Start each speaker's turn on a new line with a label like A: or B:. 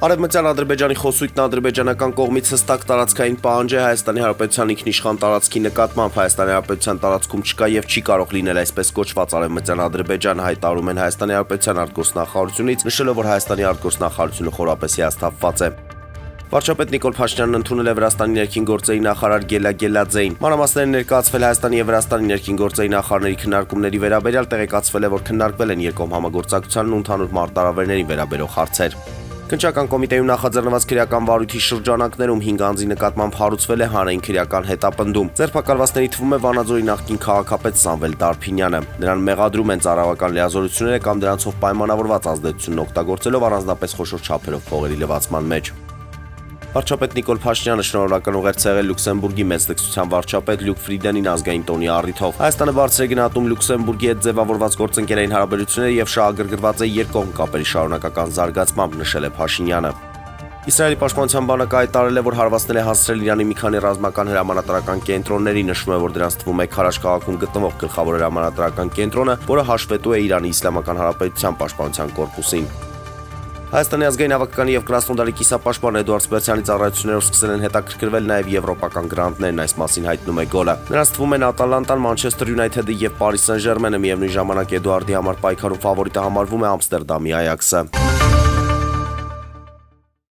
A: Արևմտյան Ադրբեջանի խոսույթն ադրբեջանական կողմից հստակ տարածքային պահանջ է Հայաստանի Հանրապետության ինքնիշխան տարածքի նկատմամբ Հայաստանի Հանրապետության տարածքում չկա եւ չի կարող լինել այսպես կոչված Արևմտյան Ադրբեջանը հայտարարում են Հայաստանի Հանրապետության արտգործնախարարությունից, նշելով, որ Հայաստանի արտգործնախարարությունը խորապես հիասթափված է։ Վարչապետ Նիկոլ Փաշինյանն ընդունել է Վրաստանի ներքին գործերի նախարար Գելա Գելաձեին։ Մանրամասները ներկայացվել Հայաստանի եւ Վրաստանի ներքին գործերի նախարարների քննարկումների վերաբերյալ տեղեկացվել է, որ քննարկվել են երկկողմ համագործակցությանն ու ընդհանուր մարտահրավերներին վերաբերող հարցեր։ Քննչական կոմիտեում նախաձեռնված քրեական վարույթի շրջանակներում 5 անձի նկատմամբ հարուցվել է հանրային քրեական հետապնդում։ Ձերբակալվածների թվում է Վանաձորի նախկին քաղաքապետ Սամվել Դարփինյանը։ Նրան մեղադրում են ծառայական լիազորությունները կամ դրանցով պայմանավորված ազդեցությունն օգտագործելով առանձնապես խոշոր չափերով փողերի լվացման մեջ։ Վարչապետ Նիկոլ Փաշինյանը շնորհավորական ուղերձ եղել Լյուքսեմբուրգի մեծ դպրոցության վարչապետ Լյուկ Ֆրիդենին ազգային տոնի առիթով։ Հայաստանը բարձր է գնահատում Լյուքսեմբուրգի հետ ձևավորված գործընկերային հարաբերությունները եւ շահագրգռված է երկկողմ կապերի շարունակական զարգացմամբ, նշել է Փաշինյանը։ Իսրայելի պաշտպանության բանակը հայտարարել է, որ հարվածներ է հասցրել Իրանի մի քանի ռազմական հրամանատարական կենտրոնների, նշվում է, որ դրանց թվում է Քարաշ քաղաքում գտնվող գլխավոր հրամանատարական կենտրոնը, որը հաշվետու է Իրանի Իսլամական Հանրապետության պաշտպանության կորպուսին։ Հայաստանի ազգային հավաքականի եւ Կրասնոդարի կիսապաշտպան Էդուարդ Սպերցյանի ծառայություններով սկսել են հետաքրքրվել նաեւ եվրոպական գրանտներն, այս մասին հայտնում է Գոլը։ Նրանց թվում են Ատալանտան, Մանչեսթեր Յունայթեդը եւ Պարիս Սեն-Ժերմենը, միևնույն ժամանակ Էդուարդի համար պայքարում ֆավորիտը համարվում է Ամստերդամի Այաքսը։